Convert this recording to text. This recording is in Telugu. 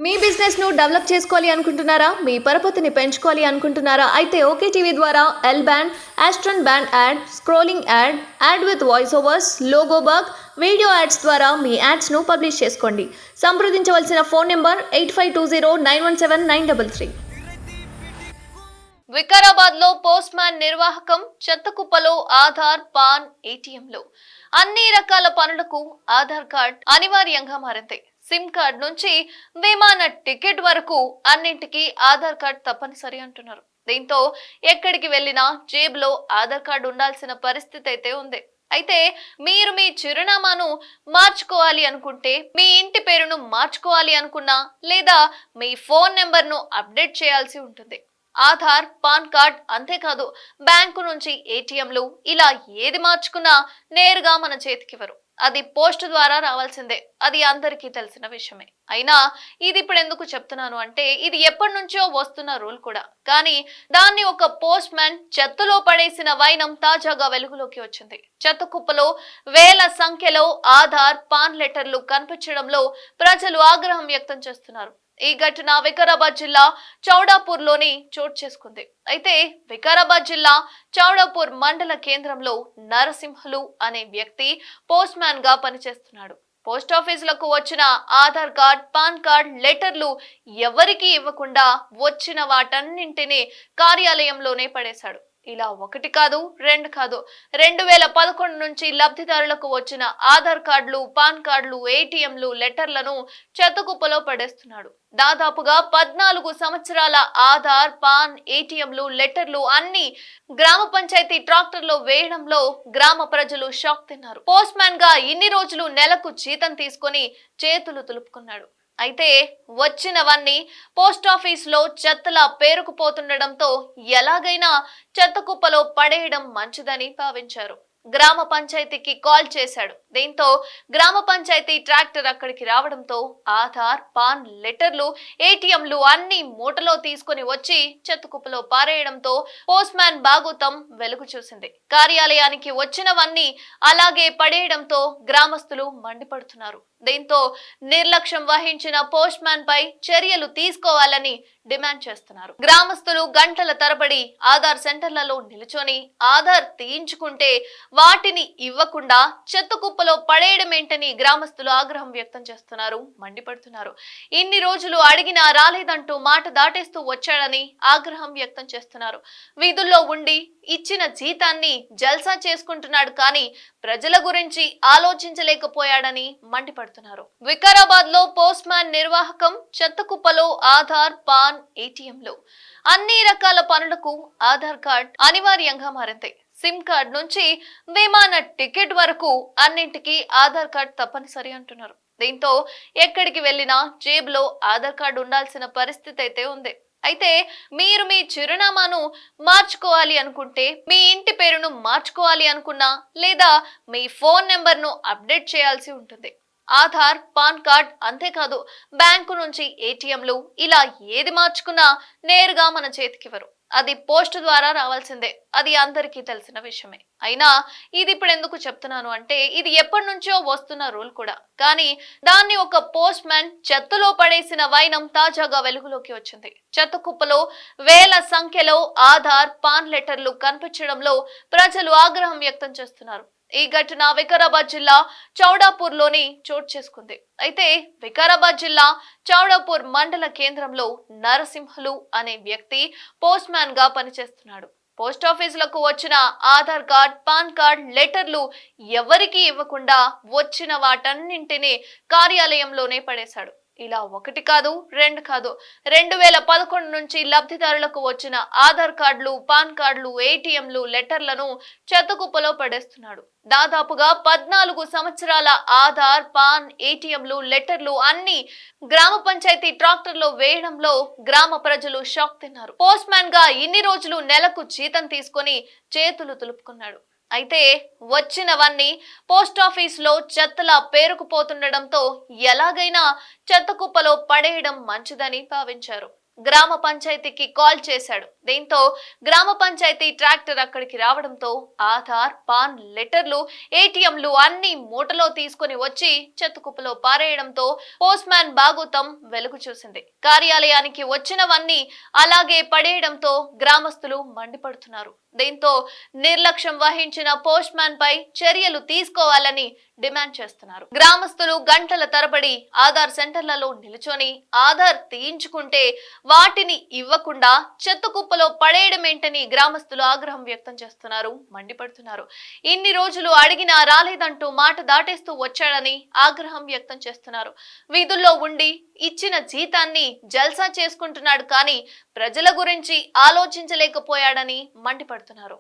మీ బిజినెస్ ను డెవలప్ చేసుకోవాలి అనుకుంటున్నారా? మీ పరపతిని పెంచుకోవాలి అనుకుంటున్నారా? అయితే ఓకే టీవీ ద్వారా L band, Aston band ad, scrolling ad, ad with voice overs, logo bug, video ads ద్వారా మీ యాడ్స్ ను పబ్లిష్ చేసుకోండి. సంప్రదించవలసిన ఫోన్ నెంబర్ 8520917933. వికారాబాద్ లో పోస్ట్ మ్యాన్ నిర్వాహకం, చెత్తకుప్పలో ఆధార్, పాన్, ఏటీఎంలు అన్ని రకాల పనులకు ఆధార్ కార్డ్ అనివార్యంగా మారింది. సిమ్ కార్డ్ నుంచి విమాన టికెట్ వరకు అన్నింటికీ ఆధార్ కార్డ్ తప్పనిసరి అంటున్నారు. దీంతో ఎక్కడికి వెళ్ళినా జేబులో ఆధార్ కార్డు ఉండాల్సిన పరిస్థితి అయితే ఉంది. అయితే మీరు మీ చిరునామాను మార్చుకోవాలి అనుకుంటే, మీ ఇంటి పేరును మార్చుకోవాలి అనుకున్నా, లేదా మీ ఫోన్ నెంబర్ను అప్డేట్ చేయాల్సి ఉంటుంది. ఆధార్, పాన్ కార్డ్, అంతేకాదు బ్యాంకు నుంచి ఏటీఎంలు, ఇలా ఏది మార్చుకున్నా నేరుగా మన చేతికివ్వరు. అది పోస్ట్ ద్వారా రావాల్సిందే. అది అందరికీ తెలిసిన విషయమే. అయినా ఇది ఇప్పుడు ఎందుకు చెప్తున్నాను అంటే, ఇది ఎప్పటి నుంచో వస్తున్న రూల్ కూడా. కానీ దాన్ని ఒక పోస్ట్ మ్యాన్ చెత్తలో పడేసిన వైనం తాజాగా వెలుగులోకి వచ్చింది. చెత్త కుప్పలో వేల సంఖ్యలో ఆధార్, పాన్ లెటర్లు కనిపించడంలో ప్రజలు ఆగ్రహం వ్యక్తం చేస్తున్నారు. ఈ ఘటన వికారాబాద్ జిల్లా చౌడాపూర్ లోని చోటు చేసుకుంది. అయితే వికారాబాద్ జిల్లా చౌడాపూర్ మండల కేంద్రంలో నరసింహులు అనే వ్యక్తి పోస్ట్ మ్యాన్ గా పనిచేస్తున్నాడు. పోస్ట్ ఆఫీసులకు వచ్చిన ఆధార్ కార్డ్, పాన్ కార్డ్ లెటర్లు ఎవరికి ఇవ్వకుండా వచ్చిన వాటన్నింటినీ కార్యాలయంలోనే పడేశాడు. ఇలా ఒకటి కాదు, రెండు కాదు, 2011 నుంచి లబ్ధిదారులకు వచ్చిన ఆధార్ కార్డులు, పాన్ కార్డులు, ఏటీఎంలు, లెటర్లను చెత్తకుప్పలో పడేస్తున్నాడు. దాదాపుగా 14 సంవత్సరాల ఆధార్, పాన్, ఏటీఎంలు, లెటర్లు అన్ని గ్రామ పంచాయతీ ట్రాక్టర్లో వేయడంలో గ్రామ ప్రజలు షాక్ తిన్నారు. పోస్ట్ మ్యాన్ గా ఇన్ని రోజులు నెలకు జీతం తీసుకొని చేతులు తులుపుకున్నాడు. అయితే వచ్చినవన్నీ పోస్ట్ ఆఫీస్ లో చెత్తలా పేరుకుపోతుండడంతో ఎలాగైనా చెత్త కుప్పలో పడేయడం మంచిదని భావించారు. గ్రామ పంచాయతీకి కాల్ చేశాడు. దీంతో గ్రామ పంచాయతీ ట్రాక్టర్ అక్కడికి రావడంతో ఆధార్, పాన్, లెటర్లు, ఏటీఎంలు అన్ని మూటలో తీసుకుని వచ్చి చెత్త కుప్పలో పారేయడంతో పోస్ట్ మ్యాన్ బాగోతం వెలుగు చూసింది. కార్యాలయానికి వచ్చినవన్నీ అలాగే పడేయడంతో గ్రామస్తులు మండిపడుతున్నారు. దీంతో నిర్లక్ష్యం వహించిన పోస్ట్ మ్యాన్ పై చర్యలు తీసుకోవాలని డిమాండ్ చేస్తున్నారు. గ్రామస్తులు గంటల తరబడి ఆధార్ సెంటర్లలో నిలుచొని ఆధార్ తీయించుకుంటే వాటిని ఇవ్వకుండా చెత్త కుప్పలో పడేయడమేంటని గ్రామస్తులు ఆగ్రహం వ్యక్తం చేస్తున్నారు, మండిపడుతున్నారు. ఇన్ని రోజులు అడిగినా రాలేదంటూ మాట దాటేస్తూ వచ్చాడని ఆగ్రహం వ్యక్తం చేస్తున్నారు. వీధుల్లో ఉండి ఇచ్చిన జీతాన్ని జల్సా చేసుకుంటున్నాడు కానీ ప్రజల గురించి ఆలోచించలేకపోయాడని మండిపడుతున్నారు. వికారాబాద్ లో పోస్ట్ మ్యాన్ నిర్వాహకం, చెత్త కుప్పలో ఆధార్, పాన్, ఏటీఎంలు అన్ని రకాల పనులకు ఆధార్ కార్డ్ అనివార్యంగా మారింది. సిమ్ కార్డ్ నుంచి విమాన టికెట్ వరకు అన్నింటికీ ఆధార్ కార్డ్ తప్పనిసరి అంటున్నారు. దీంతో ఎక్కడికి వెళ్ళినా జేబులో ఆధార్ కార్డు ఉండాల్సిన పరిస్థితి అయితే ఉంది. అయితే మీరు మీ చిరునామాను మార్చుకోవాలి అనుకుంటే, మీ ఇంటి పేరును మార్చుకోవాలి అనుకున్నా, లేదా మీ ఫోన్ నెంబర్ను అప్డేట్ చేయాల్సి ఉంటుంది. ఆధార్, పాన్ కార్డ్, అంతేకాదు బ్యాంకు నుంచి ఏటీఎంలు, ఇలా ఏది మార్చుకున్నా నేరుగా మన చేతికివ్వరు. అది పోస్ట్ ద్వారా రావాల్సిందే. అది అందరికీ తెలిసిన విషయమే. అయినా ఇది ఇప్పుడు ఎందుకు చెప్తున్నాను అంటే, ఇది ఎప్పటి నుంచో వస్తున్న రూల్ కూడా. కానీ దాన్ని ఒక పోస్ట్ మ్యాన్ చెత్తలో పడేసిన వైనం తాజాగా వెలుగులోకి వచ్చింది. చెత్త కుప్పలో వేల సంఖ్యలో ఆధార్, పాన్ లెటర్లు కనిపించడంలో ప్రజలు ఆగ్రహం వ్యక్తం చేస్తున్నారు. ఈ ఘటన వికారాబాద్ జిల్లా చౌడాపూర్ లోని చోటు చేసుకుంది. అయితే వికారాబాద్ జిల్లా చౌడాపూర్ మండల కేంద్రంలో నరసింహులు అనే వ్యక్తి పోస్ట్ మ్యాన్ గా పనిచేస్తున్నాడు. పోస్ట్ ఆఫీసులకు వచ్చిన ఆధార్ కార్డ్, పాన్ కార్డ్ లెటర్లు ఎవరికి ఇవ్వకుండా వచ్చిన వాటన్నింటినీ కార్యాలయంలోనే పడేశాడు. ఇలా ఒకటి కాదు, రెండు కాదు, 2011 నుంచి లబ్ధిదారులకు వచ్చిన ఆధార్ కార్డులు, పాన్ కార్డులు, ఏటీఎంలు, లెటర్లను చెత్తకుప్పలో పడేస్తున్నాడు. దాదాపుగా 14 సంవత్సరాల ఆధార్, పాన్, ఏటీఎంలు, లెటర్లు అన్ని గ్రామ పంచాయతీ ట్రాక్టర్లో వేయడంలో గ్రామ ప్రజలు షాక్ తిన్నారు. పోస్ట్ మ్యాన్ గా ఇన్ని రోజులు నెలకు జీతం తీసుకొని చేతులు తులుపుకున్నాడు. అయితే వచ్చినవన్నీ పోస్ట్ ఆఫీస్ లో చెత్తలా పేరుకుపోతుండడంతో ఎలాగైనా చెత్త కుప్పలో పడేయడం మంచిదని భావించారు. గ్రామ పంచాయతీకి కాల్ చేశాడు. దీంతో గ్రామ పంచాయతీ ట్రాక్టర్ అక్కడికి రావడంతో ఆధార్, పాన్, లెటర్లు, ఏటీఎంలు అన్ని మూటలో తీసుకుని వచ్చి చెత్తకుప్పలో పారేయడంతో పోస్ట్ మ్యాన్ బాగోతం వెలుగు చూసింది. కార్యాలయానికి వచ్చినవన్నీ అలాగే పడేయడంతో గ్రామస్తులు మండిపడుతున్నారు. దీంతో నిర్లక్ష్యం వహించిన పోస్ట్ మ్యాన్ పై చర్యలు తీసుకోవాలని డిమాండ్ చేస్తున్నారు. గ్రామస్తులు గంటల తరబడి ఆధార్ సెంటర్లలో నిలుచొని ఆధార్ తీయించుకుంటే వాటిని ఇవ్వకుండా చెత్త కుప్పలో పడేయడమేంటని గ్రామస్తులు ఆగ్రహం వ్యక్తం చేస్తున్నారు, మండిపడుతున్నారు. ఇన్ని రోజులు అడిగినా రాలేదంటూ మాట దాటేస్తూ వచ్చాడని ఆగ్రహం వ్యక్తం చేస్తున్నారు. వీధుల్లో ఉండి ఇచ్చిన జీతాన్ని జల్సా చేసుకుంటున్నాడు కానీ ప్రజల గురించి ఆలోచించలేకపోయాడని మండిపడుతున్నారు.